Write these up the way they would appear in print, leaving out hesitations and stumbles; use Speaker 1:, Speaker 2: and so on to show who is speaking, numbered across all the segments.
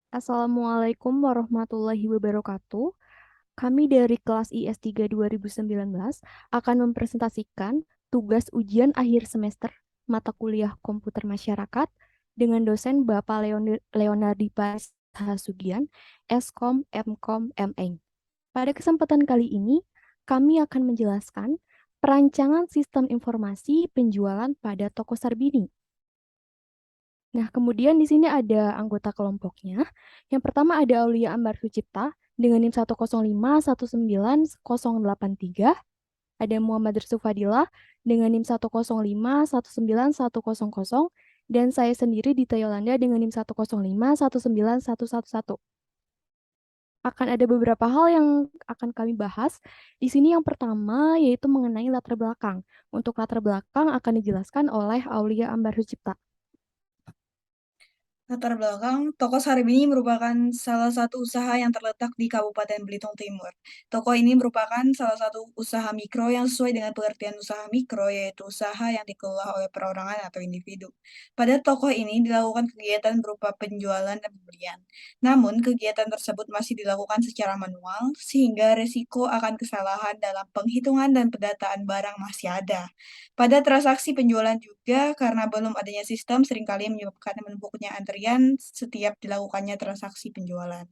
Speaker 1: Assalamualaikum warahmatullahi wabarakatuh. Kami dari kelas IS3 2019 akan mempresentasikan tugas ujian akhir semester mata kuliah Komputer Masyarakat dengan dosen Bapak Leonardi Paris Hasugian, Eskom, Mkom, Meng. Pada kesempatan kali ini, kami akan menjelaskan perancangan sistem informasi penjualan pada toko Sarbini. Nah, kemudian di sini ada anggota kelompoknya. Yang pertama ada Aulia Ambar Sucipta dengan NIM 105191083. Ada Muhammad Rizuf Fadilah dengan NIM 105191000. Dan saya sendiri Dita Yolanda dengan NIM 105191111. Akan ada beberapa hal yang akan kami bahas. Di sini yang pertama yaitu mengenai latar belakang. Untuk latar belakang akan dijelaskan oleh Aulia Ambar Sucipta.
Speaker 2: Latar belakang, Toko Sarbini merupakan salah satu usaha yang terletak di Kabupaten Belitung Timur. Toko ini merupakan salah satu usaha mikro yang sesuai dengan pengertian usaha mikro, yaitu usaha yang dikelola oleh perorangan atau individu. Pada toko ini dilakukan kegiatan berupa penjualan dan pembelian. Namun, kegiatan tersebut masih dilakukan secara manual, sehingga resiko akan kesalahan dalam penghitungan dan pendataan barang masih ada. Pada transaksi penjualan juga, karena belum adanya sistem, seringkali menyebabkan menumpuknya antrian setiap dilakukannya transaksi penjualan.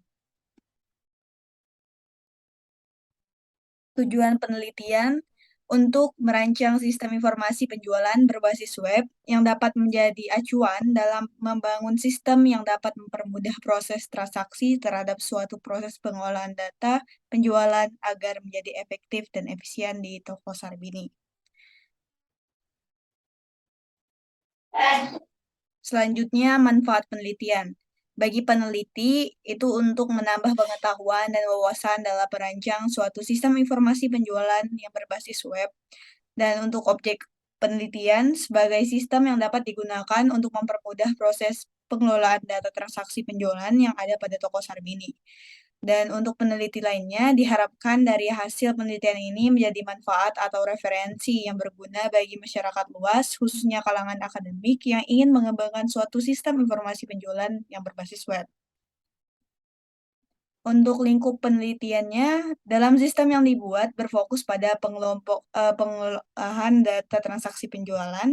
Speaker 2: Tujuan penelitian untuk merancang sistem informasi penjualan berbasis web yang dapat menjadi acuan dalam membangun sistem yang dapat mempermudah proses transaksi terhadap suatu proses pengolahan data penjualan agar menjadi efektif dan efisien di toko Sarbini. Selanjutnya, manfaat penelitian. Bagi peneliti, itu untuk menambah pengetahuan dan wawasan dalam merancang suatu sistem informasi penjualan yang berbasis web. Dan untuk objek penelitian sebagai sistem yang dapat digunakan untuk mempermudah proses pengelolaan data transaksi penjualan yang ada pada toko Sarbini. Dan untuk peneliti lainnya, diharapkan dari hasil penelitian ini menjadi manfaat atau referensi yang berguna bagi masyarakat luas, khususnya kalangan akademik yang ingin mengembangkan suatu sistem informasi penjualan yang berbasis web. Untuk lingkup penelitiannya, dalam sistem yang dibuat berfokus pada pengolahan data transaksi penjualan.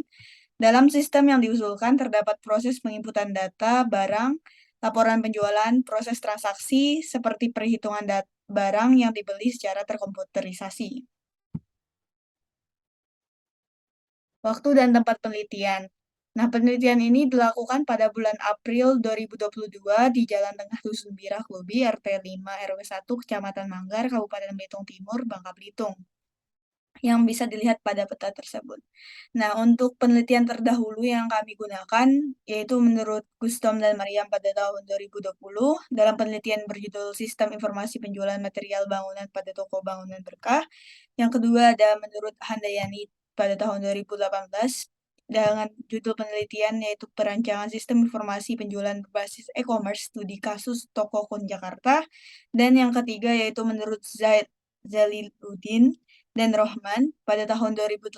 Speaker 2: Dalam sistem yang diusulkan terdapat proses penginputan data, barang, laporan penjualan, proses transaksi, seperti perhitungan barang yang dibeli secara terkomputerisasi. Waktu dan tempat penelitian. Nah, penelitian ini dilakukan pada bulan April 2022 di Jalan Tengah Dusun Birah Klubi, RT 5 RW 1, Kecamatan Manggar, Kabupaten Belitung Timur, Bangka Belitung, yang bisa dilihat pada peta tersebut. Nah, untuk penelitian terdahulu yang kami gunakan, yaitu menurut Gustom dan Mariam pada tahun 2020, dalam penelitian berjudul Sistem Informasi Penjualan Material Bangunan pada Toko Bangunan Berkah. Yang kedua ada menurut Handayani pada tahun 2018, dengan judul penelitian yaitu Perancangan Sistem Informasi Penjualan Berbasis E-commerce Studi Kasus Toko Kun Jakarta. Dan yang ketiga yaitu menurut Zaliluddin dan Rohman pada tahun 2018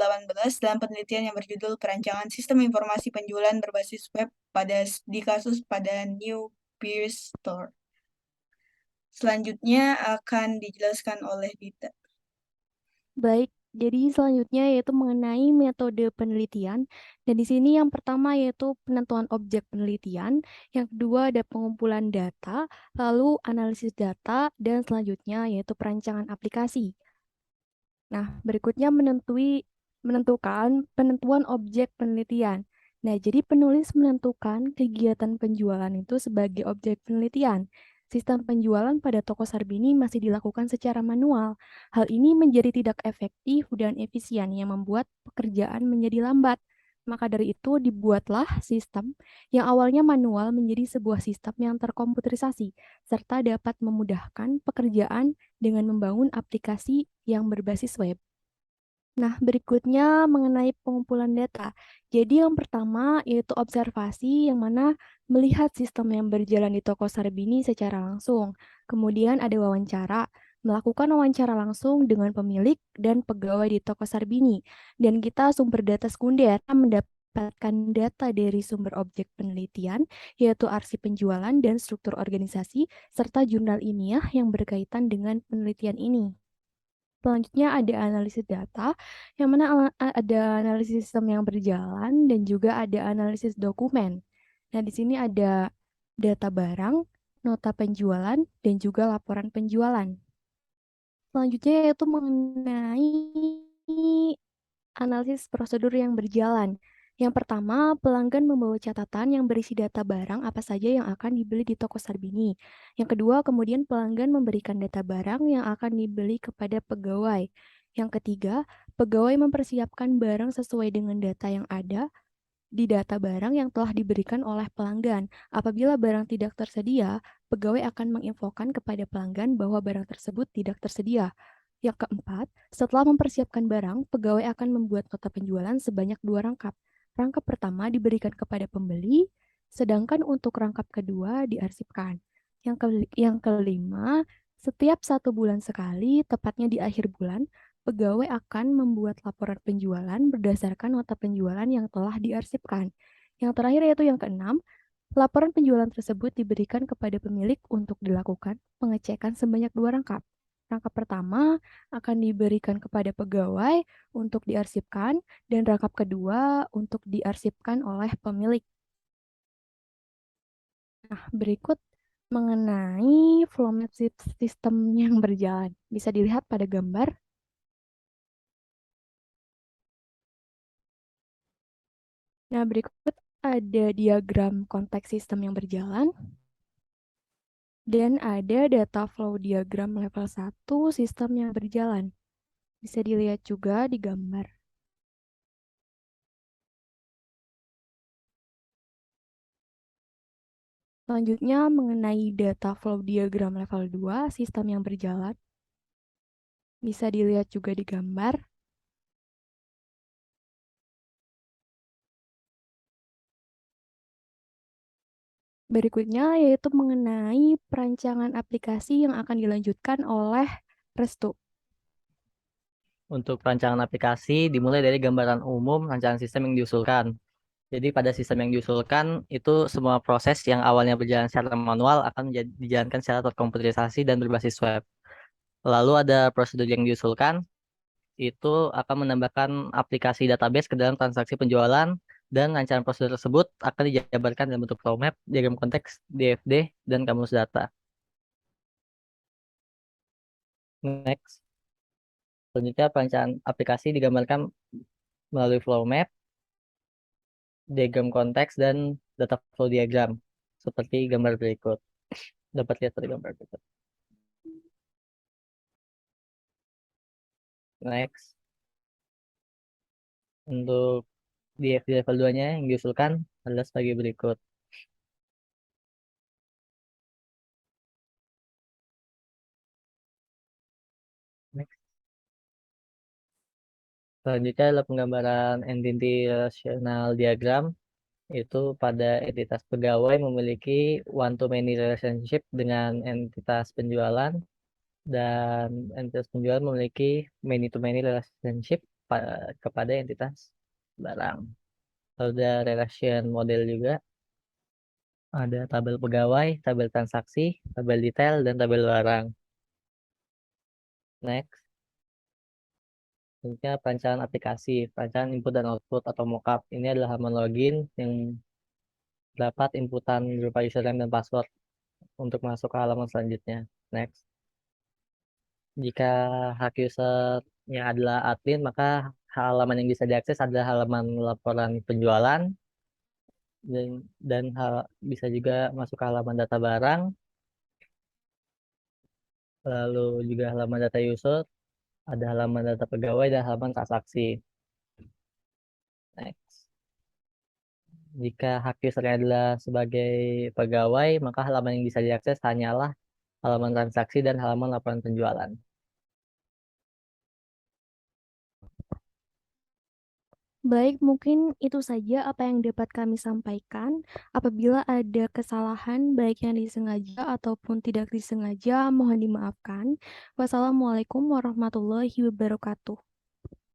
Speaker 2: dalam penelitian yang berjudul Perancangan Sistem Informasi Penjualan Berbasis Web pada di kasus pada New Peers Store. Selanjutnya akan dijelaskan oleh Dita.
Speaker 1: Baik, jadi selanjutnya yaitu mengenai metode penelitian. Dan di sini yang pertama yaitu penentuan objek penelitian, yang kedua ada pengumpulan data, lalu analisis data, dan selanjutnya yaitu perancangan aplikasi. Nah, berikutnya menentukan penentuan objek penelitian. Nah, jadi penulis menentukan kegiatan penjualan itu sebagai objek penelitian. Sistem penjualan pada toko Sarbini masih dilakukan secara manual. Hal ini menjadi tidak efektif dan efisien yang membuat pekerjaan menjadi lambat. Maka dari itu dibuatlah sistem yang awalnya manual menjadi sebuah sistem yang terkomputerisasi serta dapat memudahkan pekerjaan dengan membangun aplikasi yang berbasis web. Nah, berikutnya mengenai pengumpulan data. Jadi yang pertama yaitu observasi yang mana melihat sistem yang berjalan di toko Sarbini secara langsung. Kemudian ada wawancara, melakukan wawancara langsung dengan pemilik dan pegawai di toko Sarbini. Dan kita sumber data sekunder mendapatkan data dari sumber objek penelitian, yaitu arsip penjualan dan struktur organisasi, serta jurnal ilmiah yang berkaitan dengan penelitian ini. Selanjutnya ada analisis data, yang mana ada analisis sistem yang berjalan dan juga ada analisis dokumen. Nah, di sini ada data barang, nota penjualan, dan juga laporan penjualan. Selanjutnya yaitu mengenai analisis prosedur yang berjalan. Yang pertama, pelanggan membawa catatan yang berisi data barang apa saja yang akan dibeli di toko Sarbini. Yang kedua, kemudian pelanggan memberikan data barang yang akan dibeli kepada pegawai. Yang ketiga, pegawai mempersiapkan barang sesuai dengan data yang ada di data barang yang telah diberikan oleh pelanggan. Apabila barang tidak tersedia, pegawai akan menginfokan kepada pelanggan bahwa barang tersebut tidak tersedia. Yang keempat, setelah mempersiapkan barang, pegawai akan membuat nota penjualan sebanyak 2 rangkap. Rangkap pertama diberikan kepada pembeli, sedangkan untuk rangkap kedua diarsipkan. Yang kelima, setiap 1 bulan sekali, tepatnya di akhir bulan, pegawai akan membuat laporan penjualan berdasarkan nota penjualan yang telah diarsipkan. Yang terakhir yaitu yang keenam, laporan penjualan tersebut diberikan kepada pemilik untuk dilakukan pengecekan sebanyak 2 rangkap. Rangkap pertama akan diberikan kepada pegawai untuk diarsipkan dan rangkap kedua untuk diarsipkan oleh pemilik. Nah, berikut mengenai flow map sistem yang berjalan. Bisa dilihat pada gambar. Nah, berikut ada diagram konteks sistem yang berjalan dan ada data flow diagram level 1 sistem yang berjalan. Bisa dilihat juga di gambar. Selanjutnya mengenai data flow diagram level 2 sistem yang berjalan. Bisa dilihat juga di gambar. Berikutnya yaitu mengenai perancangan aplikasi yang akan dilanjutkan oleh Restu.
Speaker 3: Untuk perancangan aplikasi dimulai dari gambaran umum rancangan sistem yang diusulkan. Jadi pada sistem yang diusulkan itu semua proses yang awalnya berjalan secara manual akan dijalankan secara terkomputerisasi dan berbasis web. Lalu ada prosedur yang diusulkan, itu akan menambahkan aplikasi database ke dalam transaksi penjualan dan rancangan prosedur tersebut akan dijabarkan dalam bentuk roadmap, diagram konteks, DFD, dan kamus data. Next. Selanjutnya perancangan aplikasi digambarkan melalui flow map, diagram konteks, dan data flow diagram seperti gambar berikut. Dapat lihat dari gambar berikut. Next. Untuk DFD level 2-nya yang diusulkan adalah sebagai berikut. Next. Selanjutnya adalah penggambaran entity relational diagram. Itu pada entitas pegawai memiliki one-to-many relationship dengan entitas penjualan, dan entitas penjualan memiliki many-to-many relationship kepada entitas barang. Lalu ada relation model juga, ada tabel pegawai, tabel transaksi, tabel detail, dan tabel barang. Next. Selanjutnya perancangan aplikasi, perancangan input dan output atau mockup. Ini adalah halaman login yang dapat inputan berupa username dan password untuk masuk ke halaman selanjutnya. Next. Jika hak usernya adalah admin, maka halaman yang bisa diakses adalah halaman laporan penjualan dan bisa juga masuk ke halaman data barang, lalu juga halaman data user, ada halaman data pegawai dan halaman transaksi. Next. Jika hak usernya adalah sebagai pegawai, maka halaman yang bisa diakses hanyalah halaman transaksi dan halaman laporan penjualan.
Speaker 1: Baik, mungkin itu saja apa yang dapat kami sampaikan. Apabila ada kesalahan, baik yang disengaja ataupun tidak disengaja, mohon dimaafkan. Wassalamualaikum warahmatullahi wabarakatuh.